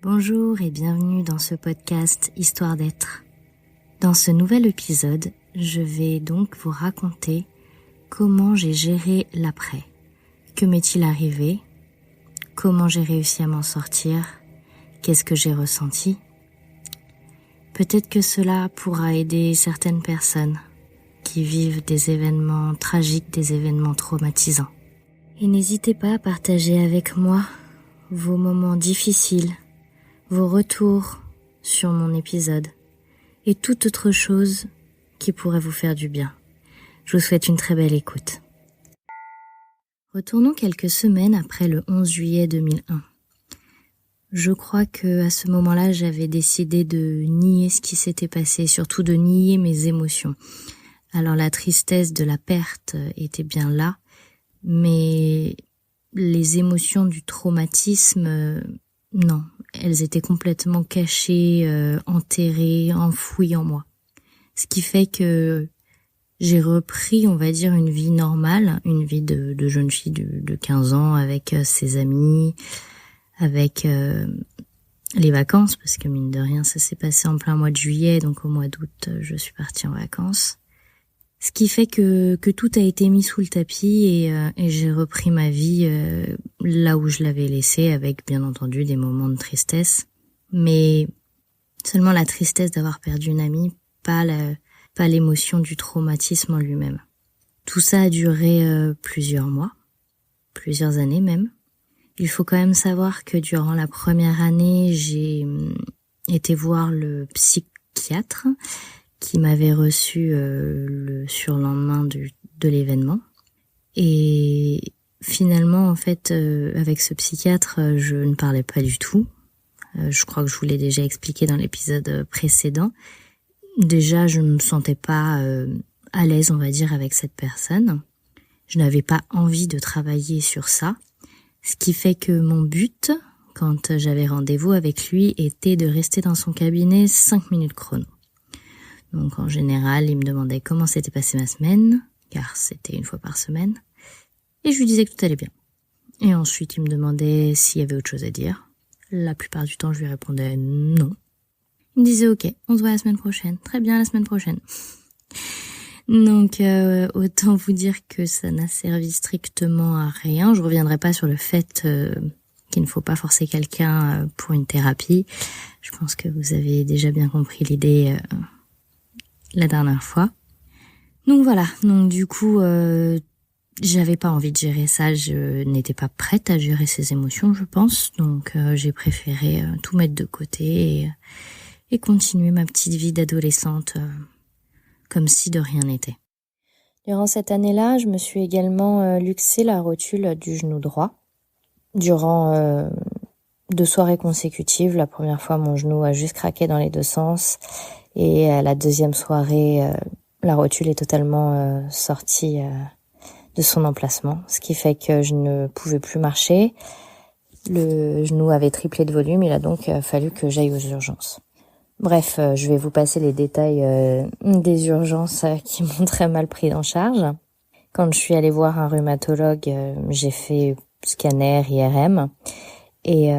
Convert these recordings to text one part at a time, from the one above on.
Bonjour et bienvenue dans ce podcast Histoire d'être. Dans ce nouvel épisode, je vais donc vous raconter comment j'ai géré l'après. Que m'est-il arrivé? Comment j'ai réussi à m'en sortir? Qu'est-ce que j'ai ressenti? Peut-être que cela pourra aider certaines personnes qui vivent des événements tragiques, des événements traumatisants. Et n'hésitez pas à partager avec moi vos moments difficiles, vos retours sur mon épisode et toute autre chose qui pourrait vous faire du bien. Je vous souhaite une très belle écoute. Retournons quelques semaines après le 11 juillet 2001. Je crois que à ce moment-là, j'avais décidé de nier ce qui s'était passé, surtout de nier mes émotions. Alors la tristesse de la perte était bien là, mais les émotions du traumatisme, non. Elles étaient complètement cachées, enterrées, enfouies en moi. Ce qui fait que j'ai repris, on va dire, une vie normale, une vie de jeune fille de 15 ans avec ses amis, avec les vacances, parce que mine de rien, ça s'est passé en plein mois de juillet, donc au mois d'août, je suis partie en vacances. Ce qui fait que tout a été mis sous le tapis et j'ai repris ma vie là où je l'avais laissée, avec bien entendu des moments de tristesse, mais seulement la tristesse d'avoir perdu une amie, pas l'émotion du traumatisme en lui-même. Tout ça a duré plusieurs mois, plusieurs années même. Il faut quand même savoir que durant la première année, j'ai été voir le psychiatre qui m'avait reçu le surlendemain de l'événement. Et finalement, en fait, avec ce psychiatre, je ne parlais pas du tout. Je crois que je vous l'ai déjà expliqué dans l'épisode précédent. Déjà, je ne me sentais pas à l'aise, on va dire, avec cette personne. Je n'avais pas envie de travailler sur ça. Ce qui fait que mon but, quand j'avais rendez-vous avec lui, était de rester dans son cabinet 5 minutes chrono. Donc en général, il me demandait comment s'était passée ma semaine, car c'était une fois par semaine, et je lui disais que tout allait bien. Et ensuite, il me demandait s'il y avait autre chose à dire. La plupart du temps, je lui répondais non. Il me disait ok, on se voit la semaine prochaine. Très bien, la semaine prochaine. Donc autant vous dire que ça n'a servi strictement à rien. Je reviendrai pas sur le fait qu'il ne faut pas forcer quelqu'un pour une thérapie. Je pense que vous avez déjà bien compris l'idée la dernière fois. Donc voilà, donc du coup, j'avais pas envie de gérer ça, je n'étais pas prête à gérer ces émotions, je pense. Donc j'ai préféré tout mettre de côté et continuer ma petite vie d'adolescente comme si de rien n'était. Durant cette année-là, je me suis également luxé la rotule du genou droit. Durant 2 soirées consécutives, la première fois, mon genou a juste craqué dans les 2 sens. Et la deuxième soirée, la rotule est totalement sortie de son emplacement, ce qui fait que je ne pouvais plus marcher. Le genou avait triplé de volume, il a donc fallu que j'aille aux urgences. Bref, je vais vous passer les détails des urgences qui m'ont très mal pris en charge. Quand je suis allée voir un rhumatologue, j'ai fait scanner, IRM. Et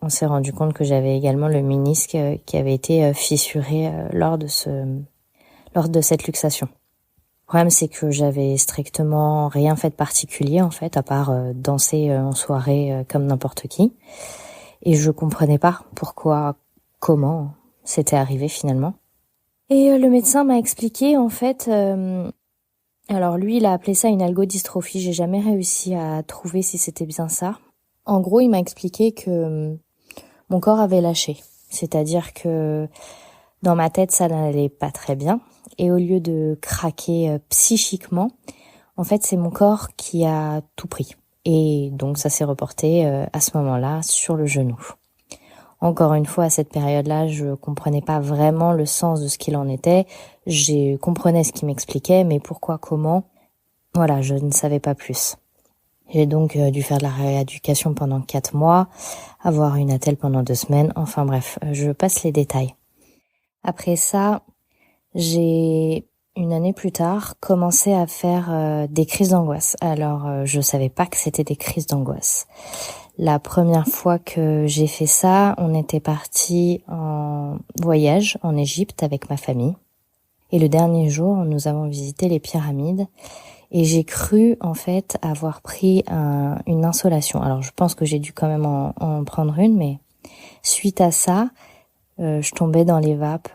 on s'est rendu compte que j'avais également le ménisque qui avait été fissuré lors de cette luxation. Le problème, c'est que j'avais strictement rien fait de particulier, en fait, à part danser en soirée comme n'importe qui. Et je comprenais pas pourquoi, comment c'était arrivé finalement. Et le médecin m'a expliqué, en fait, alors lui, il a appelé ça une algodystrophie. J'ai jamais réussi à trouver si c'était bien ça. En gros, il m'a expliqué que mon corps avait lâché. C'est-à-dire que dans ma tête, ça n'allait pas très bien. Et au lieu de craquer psychiquement, en fait, c'est mon corps qui a tout pris. Et donc, ça s'est reporté à ce moment-là sur le genou. Encore une fois, à cette période-là, je comprenais pas vraiment le sens de ce qu'il en était. Je comprenais ce qu'il m'expliquait, mais pourquoi, comment, voilà, je ne savais pas plus. J'ai donc dû faire de la rééducation pendant 4 mois, avoir une attelle pendant 2 semaines, enfin bref, je passe les détails. Après ça, j'ai, une année plus tard, commencé à faire des crises d'angoisse. Alors, je savais pas que c'était des crises d'angoisse. La première fois que j'ai fait ça, on était parti en voyage en Égypte avec ma famille. Et le dernier jour, nous avons visité les pyramides. Et j'ai cru, en fait, avoir pris une insolation. Alors, je pense que j'ai dû quand même en prendre une, mais suite à ça, je tombais dans les vapes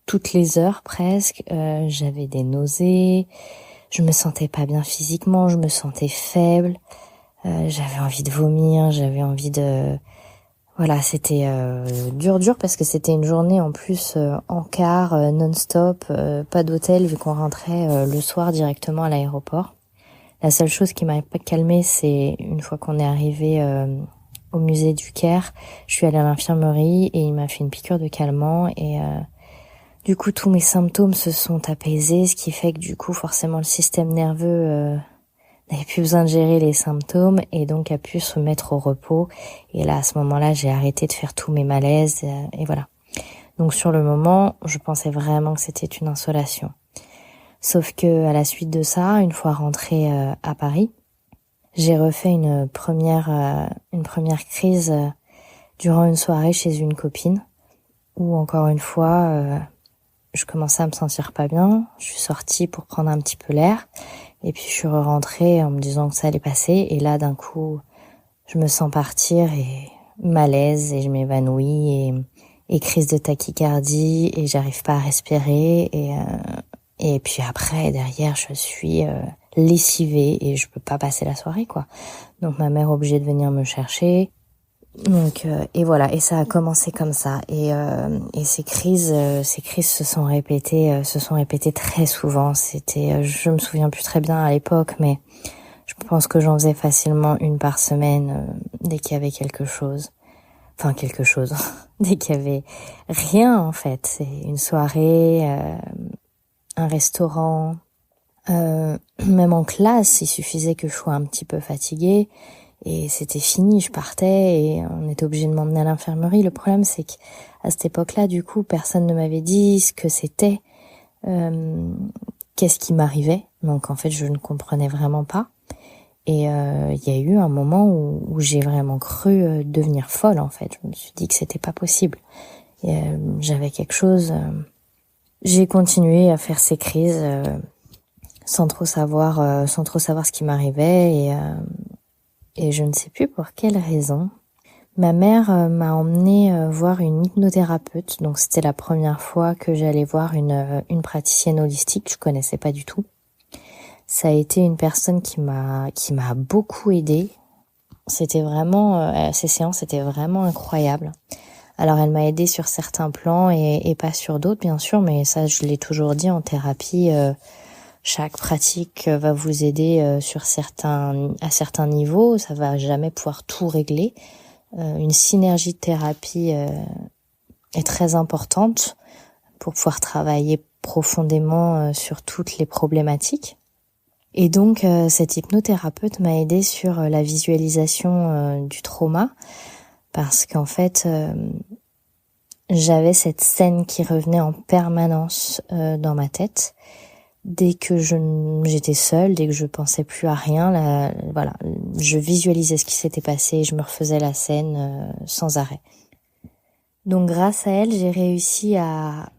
toutes les heures presque. J'avais des nausées, je me sentais pas bien physiquement, je me sentais faible. J'avais envie de vomir, j'avais envie de... Voilà, c'était dur parce que c'était une journée en plus en car, non-stop, pas d'hôtel vu qu'on rentrait le soir directement à l'aéroport. La seule chose qui m'a pas calmée, c'est une fois qu'on est arrivé au musée du Caire, je suis allée à l'infirmerie et il m'a fait une piqûre de calmant et du coup tous mes symptômes se sont apaisés, ce qui fait que du coup forcément le système nerveux n'avait plus besoin de gérer les symptômes et donc a pu se mettre au repos. Et là, à ce moment-là, j'ai arrêté de faire tous mes malaises et voilà. Donc sur le moment, je pensais vraiment que c'était une insolation. Sauf que à la suite de ça, une fois rentrée à Paris, j'ai refait une première crise durant une soirée chez une copine où encore une fois, je commençais à me sentir pas bien. Je suis sortie pour prendre un petit peu l'air. Et puis je suis rentrée en me disant que ça allait passer. Et là, d'un coup, je me sens partir et malaise et je m'évanouis et crise de tachycardie et j'arrive pas à respirer. Et puis après, derrière, je suis lessivée et je peux pas passer la soirée, quoi. Donc ma mère est obligée de venir me chercher. Donc et voilà, et ça a commencé comme ça et ces crises se sont répétées très souvent. C'était je me souviens plus très bien à l'époque, mais je pense que j'en faisais facilement une par semaine dès qu'il y avait quelque chose, dès qu'il y avait rien en fait. C'est une soirée, un restaurant, même en classe, il suffisait que je sois un petit peu fatiguée. Et c'était fini, je partais et on était obligé de m'emmener à l'infirmerie. Le problème, c'est qu'à cette époque-là, du coup, personne ne m'avait dit ce que c'était, qu'est-ce qui m'arrivait. Donc, en fait, je ne comprenais vraiment pas. Et il y a eu un moment où j'ai vraiment cru devenir folle, en fait. Je me suis dit que c'était pas possible. Et, j'avais quelque chose... J'ai continué à faire ces crises sans trop savoir ce qui m'arrivait et je ne sais plus pour quelle raison. Ma mère m'a emmenée voir une hypnothérapeute. Donc c'était la première fois que j'allais voir une praticienne holistique. Je connaissais pas du tout. Ça a été une personne qui m'a beaucoup aidée. C'était vraiment ces séances étaient vraiment incroyables. Alors elle m'a aidée sur certains plans et pas sur d'autres bien sûr, mais ça je l'ai toujours dit en thérapie. Chaque pratique va vous aider à certains niveaux. Ça va jamais pouvoir tout régler. Une synergie de thérapie est très importante pour pouvoir travailler profondément sur toutes les problématiques. Et donc, cette hypnothérapeute m'a aidée sur la visualisation du trauma parce qu'en fait, j'avais cette scène qui revenait en permanence dans ma tête. Dès que j'étais seule, dès que je pensais plus à rien, voilà, je visualisais ce qui s'était passé et je me refaisais la scène sans arrêt. Donc grâce à elle, j'ai réussi à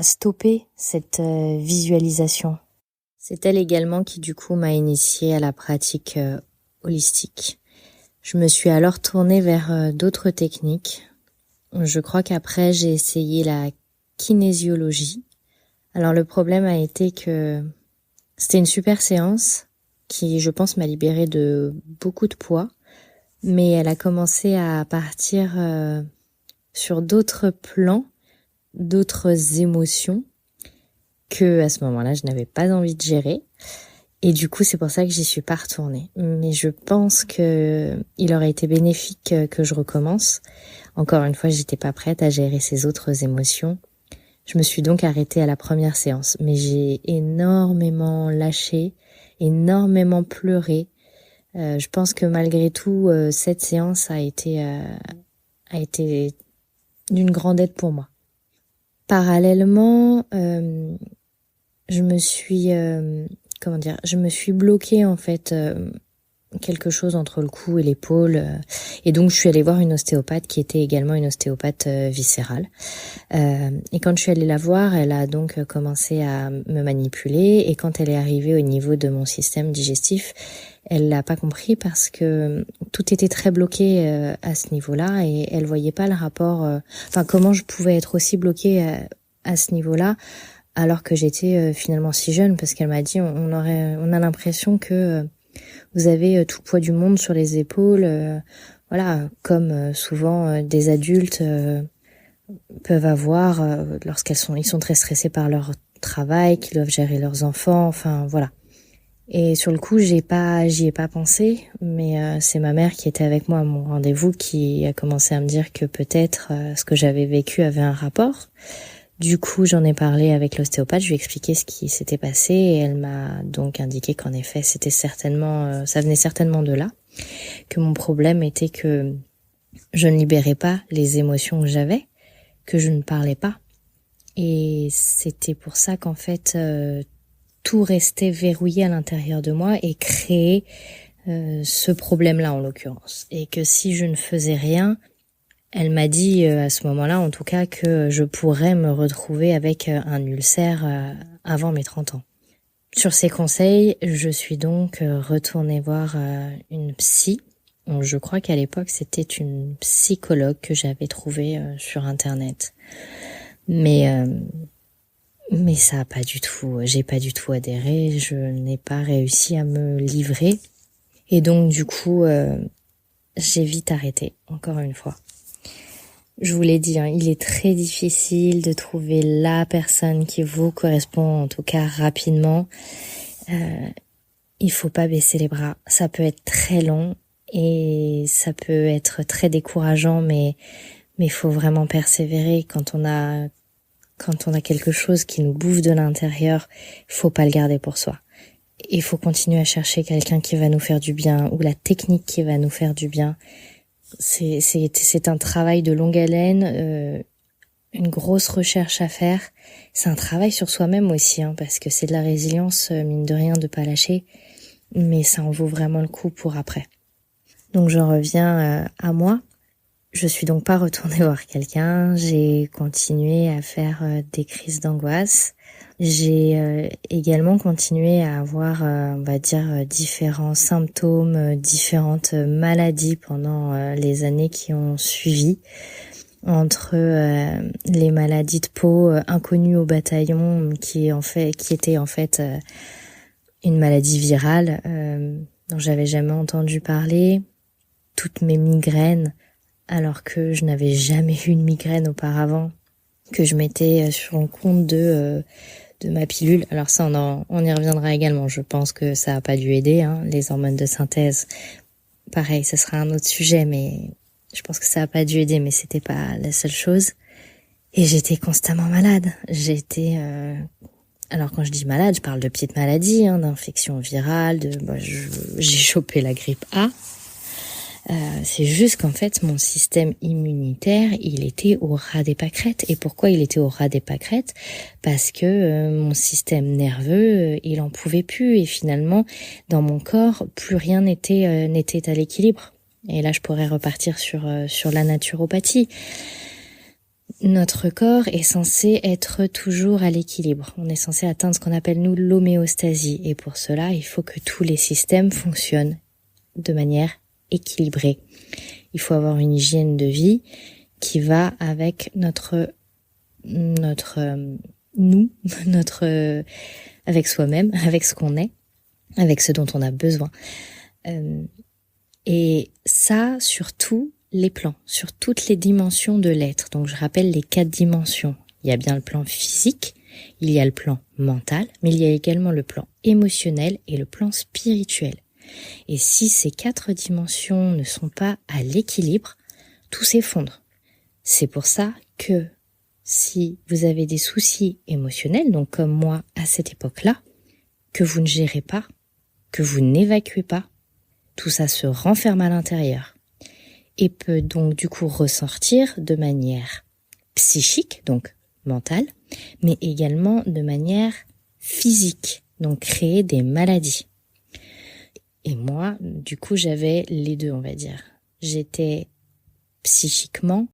stopper cette visualisation. C'est elle également qui du coup m'a initiée à la pratique holistique. Je me suis alors tournée vers d'autres techniques. Je crois qu'après j'ai essayé la kinésiologie. Alors le problème a été que c'était une super séance qui, je pense, m'a libérée de beaucoup de poids, mais elle a commencé à partir sur d'autres plans, d'autres émotions que à ce moment-là, je n'avais pas envie de gérer. Et du coup, c'est pour ça que j'y suis pas retournée. Mais je pense que il aurait été bénéfique que je recommence. Encore une fois, j'étais pas prête à gérer ces autres émotions. Je me suis donc arrêtée à la première séance, mais j'ai énormément lâché, énormément pleuré. Je pense que malgré tout, cette séance a été d'une grande aide pour moi. Parallèlement, je me suis bloquée en fait quelque chose entre le cou et l'épaule. Et donc, je suis allée voir une ostéopathe qui était également une ostéopathe viscérale. Et quand je suis allée la voir, elle a donc commencé à me manipuler. Et quand elle est arrivée au niveau de mon système digestif, elle l'a pas compris parce que tout était très bloqué à ce niveau-là et elle voyait pas le rapport. Comment je pouvais être aussi bloquée à ce niveau-là alors que j'étais finalement si jeune, parce qu'elle m'a dit on a l'impression que vous avez tout le poids du monde sur les épaules, comme souvent des adultes peuvent avoir ils sont très stressés par leur travail, qu'ils doivent gérer leurs enfants, enfin voilà. Et sur le coup, j'y ai pas pensé, mais c'est ma mère qui était avec moi à mon rendez-vous qui a commencé à me dire que peut-être ce que j'avais vécu avait un rapport. Du coup, j'en ai parlé avec l'ostéopathe, je lui ai expliqué ce qui s'était passé et elle m'a donc indiqué qu'en effet, ça venait certainement de là, que mon problème était que je ne libérais pas les émotions que j'avais, que je ne parlais pas. Et c'était pour ça qu'en fait, tout restait verrouillé à l'intérieur de moi et créait ce problème-là en l'occurrence. Et que si je ne faisais rien, elle m'a dit à ce moment-là, en tout cas, que je pourrais me retrouver avec un ulcère avant mes 30 ans. Sur ces conseils, je suis donc retournée voir une psy. Je crois qu'à l'époque, c'était une psychologue que j'avais trouvée sur Internet. Mais ça a pas du tout, j'ai pas du tout adhéré, je n'ai pas réussi à me livrer. Et donc, du coup, j'ai vite arrêté, encore une fois. Je vous l'ai dit, il est très difficile de trouver la personne qui vous correspond, en tout cas rapidement. Il faut pas baisser les bras. Ça peut être très long et ça peut être très décourageant, mais il faut vraiment persévérer. Quand on a quelque chose qui nous bouffe de l'intérieur, faut pas le garder pour soi. Il faut continuer à chercher quelqu'un qui va nous faire du bien ou la technique qui va nous faire du bien. C'est un travail de longue haleine, une grosse recherche à faire. C'est un travail sur soi-même aussi, parce que c'est de la résilience, mine de rien, de pas lâcher. Mais ça en vaut vraiment le coup pour après. Donc je reviens à moi. Je suis donc pas retournée voir quelqu'un. J'ai continué à faire des crises d'angoisse. J'ai également continué à avoir, différents symptômes, différentes maladies pendant les années qui ont suivi. Entre les maladies de peau inconnues au bataillon, qui était en fait une maladie virale dont j'avais jamais entendu parler, toutes mes migraines, alors que je n'avais jamais eu une migraine auparavant, que je mettais sur le compte de ma pilule. Alors ça, on y reviendra également. Je pense que ça a pas dû aider, les hormones de synthèse. Pareil, ce sera un autre sujet, mais je pense que ça a pas dû aider, mais c'était pas la seule chose. Et j'étais constamment malade. Alors quand je dis malade, je parle de petites maladies, d'infections virales, j'ai chopé la grippe A. C'est juste qu'en fait, mon système immunitaire, il était au ras des pâquerettes. Et pourquoi il était au ras des pâquerettes ? Parce que mon système nerveux, il en pouvait plus. Et finalement, dans mon corps, plus rien n'était à l'équilibre. Et là, je pourrais repartir sur la naturopathie. Notre corps est censé être toujours à l'équilibre. On est censé atteindre ce qu'on appelle, nous, l'homéostasie. Et pour cela, il faut que tous les systèmes fonctionnent de manière équilibrée. Il faut avoir une hygiène de vie qui va avec avec soi-même, avec ce qu'on est, avec ce dont on a besoin. Et ça, sur tous les plans, sur toutes les dimensions de l'être. Donc je rappelle les 4 dimensions. Il y a bien le plan physique, il y a le plan mental, mais il y a également le plan émotionnel et le plan spirituel. Et si ces 4 dimensions ne sont pas à l'équilibre, tout s'effondre. C'est pour ça que si vous avez des soucis émotionnels, donc comme moi à cette époque-là, que vous ne gérez pas, que vous n'évacuez pas, tout ça se renferme à l'intérieur et peut donc du coup ressortir de manière psychique, donc mentale, mais également de manière physique, donc créer des maladies. Et moi, du coup, j'avais les deux, on va dire. J'étais psychiquement